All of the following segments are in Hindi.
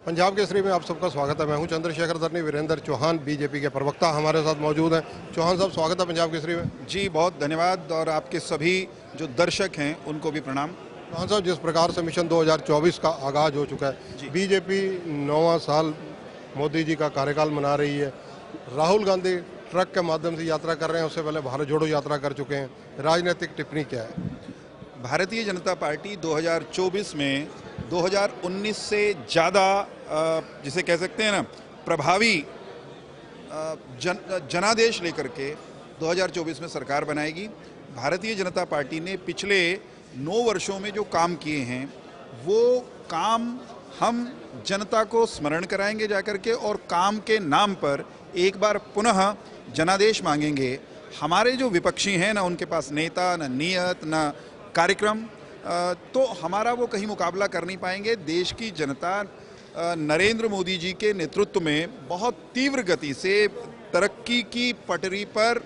पंजाब केसरी में आप सबका स्वागत है। मैं हूं चंद्रशेखर धरनी। वीरेंद्र चौहान बीजेपी के प्रवक्ता हमारे साथ मौजूद हैं। चौहान साहब, स्वागत है पंजाब केसरी में। जी बहुत धन्यवाद, और आपके सभी जो दर्शक हैं उनको भी प्रणाम। चौहान साहब, जिस प्रकार से मिशन 2024 का आगाज हो चुका है, बीजेपी 9वां साल मोदी जी का कार्यकाल मना रही है। राहुल गांधी ट्रक के माध्यम से यात्रा कर रहे हैं, उससे पहले भारत जोड़ो यात्रा कर चुके हैं। राजनीतिक टिप्पणी क्या है? भारतीय जनता पार्टी 2024 में 2019 से ज़्यादा जिसे कह सकते हैं ना प्रभावी जनादेश लेकर के 2024 में सरकार बनाएगी। भारतीय जनता पार्टी ने पिछले 9 वर्षों में जो काम किए हैं वो काम हम जनता को स्मरण कराएंगे जाकर के, और काम के नाम पर एक बार पुनः जनादेश मांगेंगे। हमारे जो विपक्षी हैं ना, उनके पास नेता न नीयत न कार्यक्रम, तो हमारा वो कहीं मुकाबला कर नहीं पाएंगे। देश की जनता नरेंद्र मोदी जी के नेतृत्व में बहुत तीव्र गति से तरक्की की पटरी पर,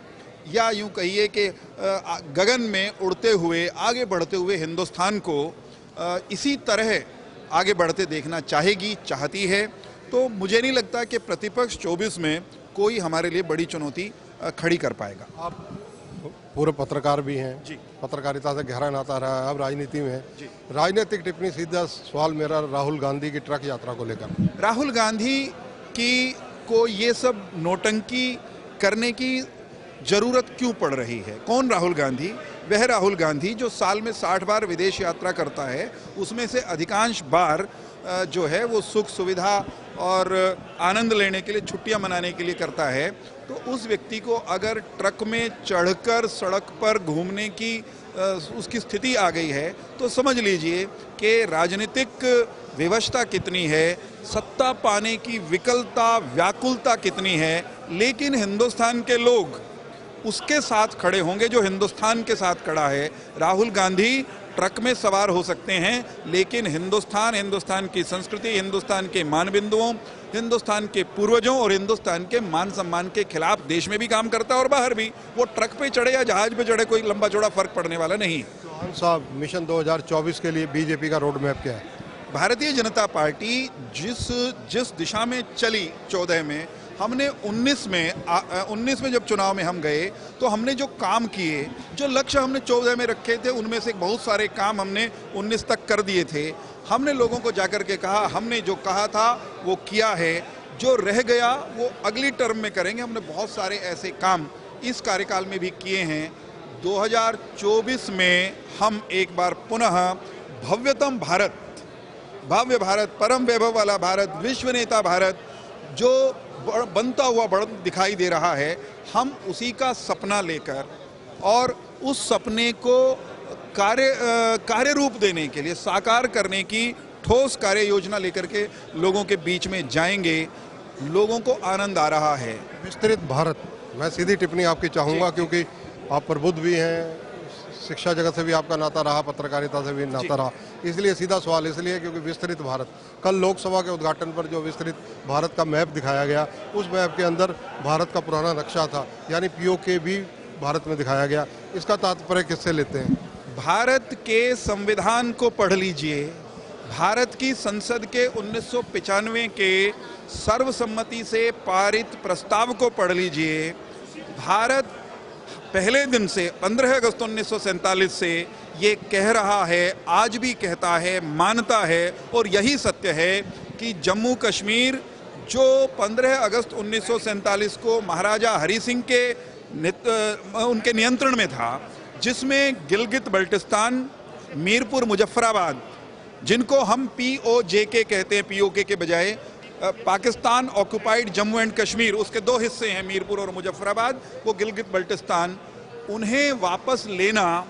या यूं कहिए कि गगन में उड़ते हुए आगे बढ़ते हुए हिंदुस्तान को इसी तरह आगे बढ़ते देखना चाहती है। तो मुझे नहीं लगता कि प्रतिपक्ष 24 में कोई हमारे लिए बड़ी चुनौती खड़ी कर पाएगा। आप पूरे पत्रकार भी हैं जी, पत्रकारिता से गहरा नाता रहा है, अब राजनीति में है जी। राजनीतिक टिप्पणी, सीधा सवाल मेरा राहुल गांधी की ट्रक यात्रा को लेकर। राहुल गांधी को ये सब नौटंकी करने की जरूरत क्यों पड़ रही है? कौन राहुल गांधी? वह राहुल गांधी जो साल में 60 बार विदेश यात्रा करता है, उसमें से अधिकांश बार जो है वो सुख सुविधा और आनंद लेने के लिए, छुट्टियां मनाने के लिए करता है। तो उस व्यक्ति को अगर ट्रक में चढ़कर सड़क पर घूमने की उसकी स्थिति आ गई है, तो समझ लीजिए कि राजनीतिक विवशता कितनी है, सत्ता पाने की विकलता व्याकुलता कितनी है। लेकिन हिंदुस्तान के लोग उसके साथ खड़े होंगे जो हिंदुस्तान के साथ खड़ा है। राहुल गांधी ट्रक में सवार हो सकते हैं, लेकिन हिंदुस्तान की संस्कृति, हिंदुस्तान के मानबिंदुओं, हिंदुस्तान के पूर्वजों और हिंदुस्तान के मान सम्मान के खिलाफ देश में भी काम करता है और बाहर भी। वो ट्रक पे चढ़े या जहाज पे चढ़े, कोई लंबा चौड़ा फर्क पड़ने वाला नहीं। चौहान साहब, मिशन 2024 के लिए बीजेपी का रोड मैप क्या है? भारतीय जनता पार्टी जिस दिशा में चली 14 में, हमने 19 में जब चुनाव में हम गए तो हमने जो काम किए, जो लक्ष्य हमने 14 में रखे थे, उनमें से बहुत सारे काम हमने 19 तक कर दिए थे। हमने लोगों को जाकर के कहा, हमने जो कहा था वो किया है, जो रह गया वो अगली टर्म में करेंगे। हमने बहुत सारे ऐसे काम इस कार्यकाल में भी किए हैं। 2024 में हम एक बार पुनः भव्यतम भारत, भव्य भारत, परम वैभव वाला भारत, विश्व नेता भारत जो बनता हुआ बड़ा दिखाई दे रहा है, हम उसी का सपना लेकर और उस सपने को कार्य रूप देने के लिए, साकार करने की ठोस कार्य योजना लेकर के लोगों के बीच में जाएंगे। लोगों को आनंद आ रहा है। विस्तृत भारत, मैं सीधी टिप्पणी आपकी चाहूँगा क्योंकि आप प्रबुद्ध भी हैं, शिक्षा जगत से भी आपका नाता रहा, पत्रकारिता से भी नाता रहा, इसलिए सीधा सवाल इसलिए क्योंकि विस्तृत भारत, कल लोकसभा के उद्घाटन पर जो विस्तृत भारत का मैप दिखाया गया, उस मैप के अंदर भारत का पुराना नक्शा था, यानी पीओके भी भारत में दिखाया गया। इसका तात्पर्य किससे लेते हैं? भारत के संविधान को पढ़ लीजिए, भारत की संसद के 1995 के सर्वसम्मति से पारित प्रस्ताव को पढ़ लीजिए। भारत पहले दिन से 15 अगस्त 1947 से ये कह रहा है, आज भी कहता है, मानता है, और यही सत्य है कि जम्मू कश्मीर जो 15 अगस्त 1947 को महाराजा हरि सिंह के उनके नियंत्रण में था, जिसमें गिलगित बल्टिस्तान, मीरपुर, मुजफ्फराबाद, जिनको हम POJK कहते हैं, POK के बजाय, पाकिस्तान ऑक्युपाइड जम्मू एंड कश्मीर, उसके 2 हिस्से हैं, मीरपुर और मुजफ्फराबाद, वो गिलगित बल्टिस्तान, उन्हें वापस लेना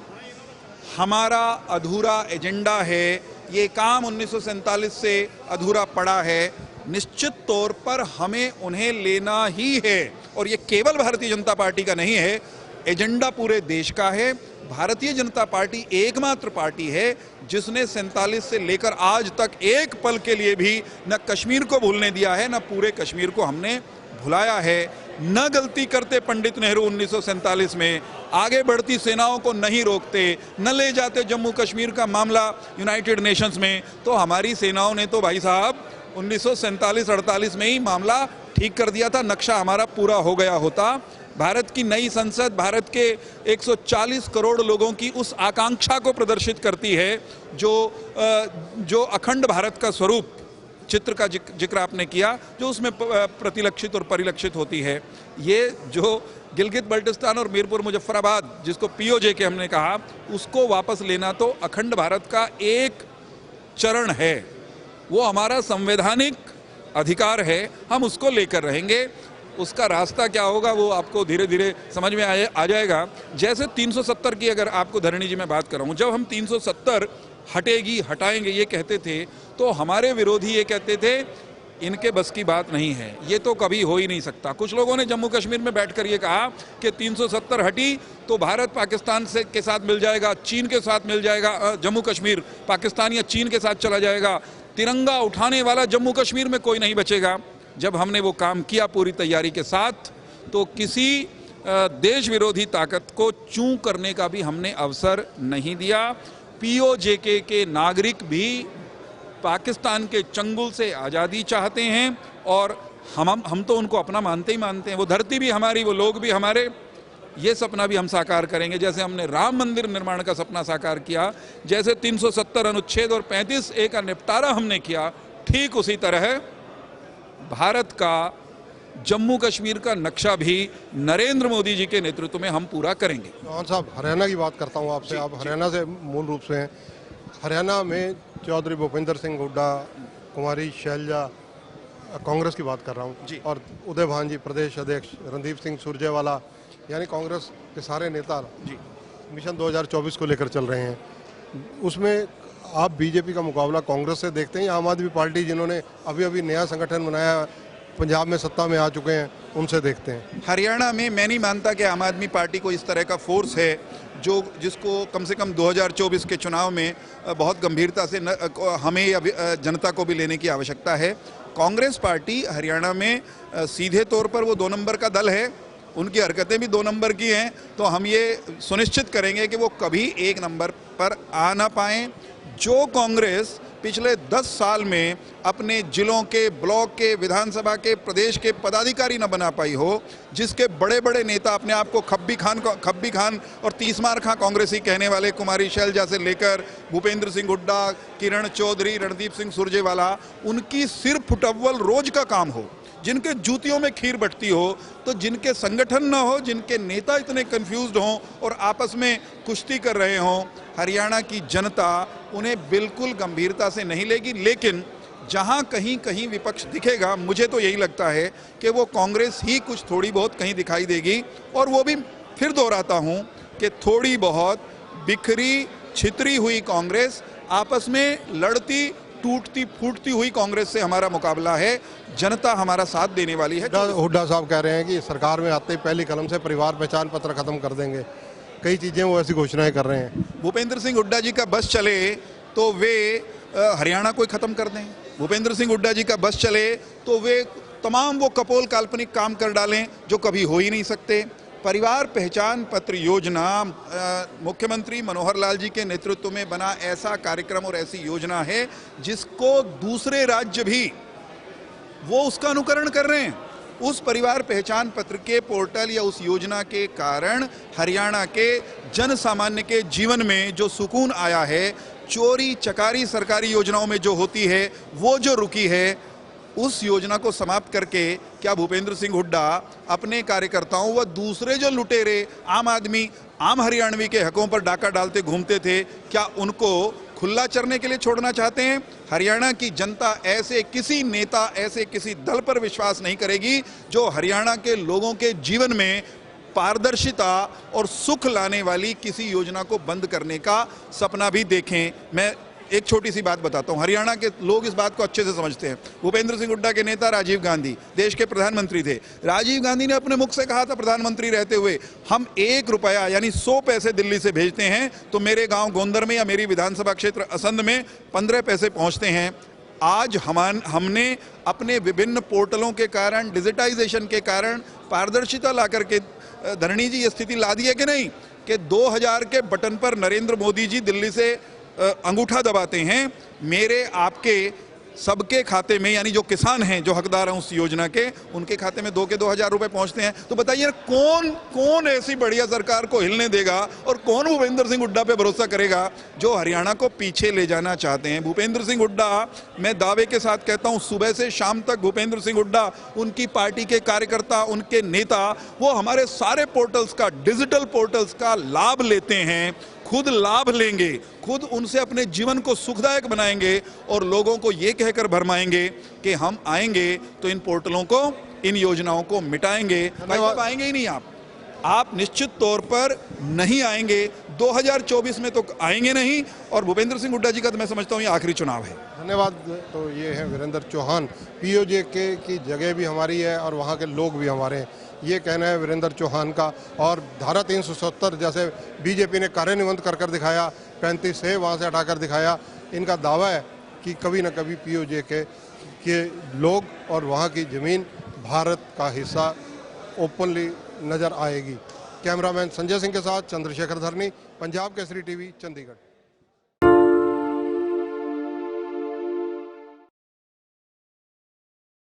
हमारा अधूरा एजेंडा है। ये काम 1947 से अधूरा पड़ा है। निश्चित तौर पर हमें उन्हें लेना ही है, और ये केवल भारतीय जनता पार्टी का नहीं है, एजेंडा पूरे देश का है। भारतीय जनता पार्टी एकमात्र पार्टी है जिसने 47 से लेकर आज तक एक पल के लिए भी न कश्मीर को भूलने दिया है, न पूरे कश्मीर को हमने भुलाया है। न गलती करते पंडित नेहरू 1947 में, आगे बढ़ती सेनाओं को नहीं रोकते, न ले जाते जम्मू कश्मीर का मामला यूनाइटेड नेशंस में, तो हमारी सेनाओं ने तो भाई साहब 1947-48 में ही मामला ठीक कर दिया था, नक्शा हमारा पूरा हो गया होता। भारत की नई संसद भारत के 140 करोड़ लोगों की उस आकांक्षा को प्रदर्शित करती है जो अखंड भारत का स्वरूप चित्र का जिक्र आपने किया, जो उसमें प्रतिलक्षित और परिलक्षित होती है। ये जो गिलगित बल्टिस्तान और मीरपुर मुजफ्फराबाद, जिसको पीओजे के हमने कहा, उसको वापस लेना तो अखंड भारत का एक चरण है, वो हमारा संवैधानिक अधिकार है, हम उसको लेकर रहेंगे। उसका रास्ता क्या होगा वो आपको धीरे धीरे समझ में आ जाएगा। जैसे 370 की अगर आपको धरणी जी मैं बात कर रहा हूँ, जब हम 370 हटेगी हटाएंगे ये कहते थे, तो हमारे विरोधी ये कहते थे इनके बस की बात नहीं है, ये तो कभी हो ही नहीं सकता। कुछ लोगों ने जम्मू कश्मीर में बैठकर ये कहा कि 370 हटी तो भारत पाकिस्तान से के साथ मिल जाएगा, चीन के साथ मिल जाएगा, जम्मू कश्मीर पाकिस्तान या चीन के साथ चला जाएगा, तिरंगा उठाने वाला जम्मू कश्मीर में कोई नहीं बचेगा। जब हमने वो काम किया पूरी तैयारी के साथ, तो किसी देश विरोधी ताकत को चूं करने का भी हमने अवसर नहीं दिया। पीओजेके के नागरिक भी पाकिस्तान के चंगुल से आज़ादी चाहते हैं और हम तो उनको अपना मानते ही मानते हैं। वो धरती भी हमारी, वो लोग भी हमारे, ये सपना भी हम साकार करेंगे। जैसे हमने राम मंदिर निर्माण का सपना साकार किया, जैसे 370 अनुच्छेद और 35A का निपटारा हमने किया, ठीक उसी तरह भारत का जम्मू कश्मीर का नक्शा भी नरेंद्र मोदी जी के नेतृत्व में हम पूरा करेंगे। चौहान साहब, हरियाणा की बात करता हूँ आपसे। आप हरियाणा से मूल रूप से हैं। हरियाणा में चौधरी भूपेंद्र सिंह हुड्डा, कुमारी शैलजा, कांग्रेस की बात कर रहा हूँ, और उदय भान जी प्रदेश अध्यक्ष, रणदीप सिंह सुरजेवाला, यानी कांग्रेस के सारे नेता जी मिशन 2024 को लेकर चल रहे हैं। उसमें आप बीजेपी का मुकाबला कांग्रेस से देखते हैं या आम आदमी पार्टी, जिन्होंने अभी अभी नया संगठन बनाया, पंजाब में सत्ता में आ चुके हैं, उनसे देखते हैं? हरियाणा में मैं नहीं मानता कि आम आदमी पार्टी को इस तरह का फोर्स है जिसको कम से कम 2024 के चुनाव में बहुत गंभीरता से हमें या जनता को भी लेने की आवश्यकता है। कांग्रेस पार्टी हरियाणा में सीधे तौर पर वो 2 नंबर का दल है, उनकी हरकतें भी 2 नंबर की हैं, तो हम ये सुनिश्चित करेंगे कि वो कभी 1 नंबर पर आ ना पाएँ। जो कांग्रेस पिछले 10 साल में अपने जिलों के, ब्लॉक के, विधानसभा के, प्रदेश के पदाधिकारी न बना पाई हो, जिसके बड़े बड़े नेता अपने आप को खब्बी खान और 30 मार खां कांग्रेसी कहने वाले कुमारी शैलजा से लेकर भूपेंद्र सिंह हुड्डा, किरण चौधरी, रणदीप सिंह सुरजेवाला, उनकी सिर फुटअव्वल रोज का काम हो, जिनके जूतियों में खीर बटती हो, तो जिनके संगठन न हो, जिनके नेता इतने कंफ्यूज्ड हों और आपस में कुश्ती कर रहे हों, हरियाणा की जनता उन्हें बिल्कुल गंभीरता से नहीं लेगी। लेकिन जहां कहीं कहीं विपक्ष दिखेगा, मुझे तो यही लगता है कि वो कांग्रेस ही कुछ थोड़ी बहुत कहीं दिखाई देगी। और वो भी फिर दोहराता हूं कि थोड़ी बहुत बिखरी छितरी हुई कांग्रेस, आपस में लड़ती टूटती फूटती हुई कांग्रेस से हमारा मुकाबला है। जनता हमारा साथ देने वाली है। हुड्डा साहब कह रहे हैं कि सरकार में आते ही पहली कलम से परिवार पहचान पत्र खत्म कर देंगे, कई चीजें वो ऐसी घोषणाएं कर रहे हैं। भूपेंद्र सिंह हुड्डा जी का बस चले तो वे हरियाणा को खत्म कर दें, भूपेंद्र सिंह हुड्डा जी का बस चले तो वे तमाम वो कपोल काल्पनिक काम कर डालें जो कभी हो ही नहीं सकते। परिवार पहचान पत्र योजना मुख्यमंत्री मनोहर लाल जी के नेतृत्व में बना ऐसा कार्यक्रम और ऐसी योजना है जिसको दूसरे राज्य भी वो उसका अनुकरण कर रहे हैं। उस परिवार पहचान पत्र के पोर्टल या उस योजना के कारण हरियाणा के जन सामान्य के जीवन में जो सुकून आया है, चोरी चकारी सरकारी योजनाओं में जो होती है वो जो रुकी है, उस योजना को समाप्त करके क्या भूपेंद्र सिंह हुड्डा अपने कार्यकर्ताओं व दूसरे जो लुटेरे आम आदमी, आम हरियाणवी के हकों पर डाका डालते घूमते थे, क्या उनको खुला चरने के लिए छोड़ना चाहते हैं? हरियाणा की जनता ऐसे किसी नेता, ऐसे किसी दल पर विश्वास नहीं करेगी जो हरियाणा के लोगों के जीवन में पारदर्शिता और सुख लाने वाली किसी योजना को बंद करने का सपना भी देखें। मैं एक छोटी सी बात बताता हूं, हरियाणा के लोग इस बात को अच्छे से समझते हैं। भूपेंद्र सिंह हुड्डा के नेता राजीव गांधी देश के प्रधानमंत्री थे। राजीव गांधी ने अपने मुख से कहा था प्रधानमंत्री रहते हुए, हम 1 रुपया यानी 100 पैसे दिल्ली से भेजते हैं तो मेरे गांव गोंदर में या मेरी विधानसभा क्षेत्र असंध में 15 पैसे पहुंचते हैं। आज हमने अपने विभिन्न पोर्टलों के कारण, डिजिटाइजेशन के कारण पारदर्शिता ला करके धरणी जी ये स्थिति ला दी है कि नहीं कि 2000 के बटन पर नरेंद्र मोदी जी दिल्ली से अंगूठा दबाते हैं, मेरे आपके सबके खाते में, यानी जो किसान हैं जो हकदार हैं उस योजना के, उनके खाते में 2,000 रुपए पहुंचते हैं। तो बताइए कौन कौन ऐसी बढ़िया सरकार को हिलने देगा और कौन भूपेंद्र सिंह हुड्डा पे भरोसा करेगा जो हरियाणा को पीछे ले जाना चाहते हैं। भूपेंद्र सिंह हुड्डा, मैं दावे के साथ कहता हूं, सुबह से शाम तक भूपेंद्र सिंह हुड्डा, उनकी पार्टी के कार्यकर्ता, उनके नेता, वो हमारे सारे पोर्टल्स का, डिजिटल पोर्टल्स का लाभ लेते हैं, खुद लाभ लेंगे, खुद उनसे अपने जीवन को सुखदायक बनाएंगे और लोगों को ये कहकर भरमाएंगे कि हम आएंगे तो इन पोर्टलों को, इन योजनाओं को मिटाएंगे। भाई साहब आएंगे ही नहीं आप निश्चित तौर पर नहीं आएंगे, 2024 में तो आएंगे नहीं। और भूपेंद्र सिंह हुड्डा जी का तो मैं समझता हूँ ये आखिरी चुनाव है। धन्यवाद। तो ये है वीरेंद्र चौहान, पीओजे की जगह भी हमारी है और वहाँ के लोग भी हमारे हैं, ये कहना है वीरेंद्र चौहान का। और धारा 370 जैसे बीजेपी ने कार्यान्वयन कर दिखाया, 35 से वहाँ से हटाकर दिखाया, इनका दावा है कि कभी न कभी पीओजे के लोग और वहाँ की ज़मीन भारत का हिस्सा ओपनली नज़र आएगी। कैमरामैन संजय सिंह के साथ चंद्रशेखर धरनी, पंजाब केसरी टीवी, चंडीगढ़।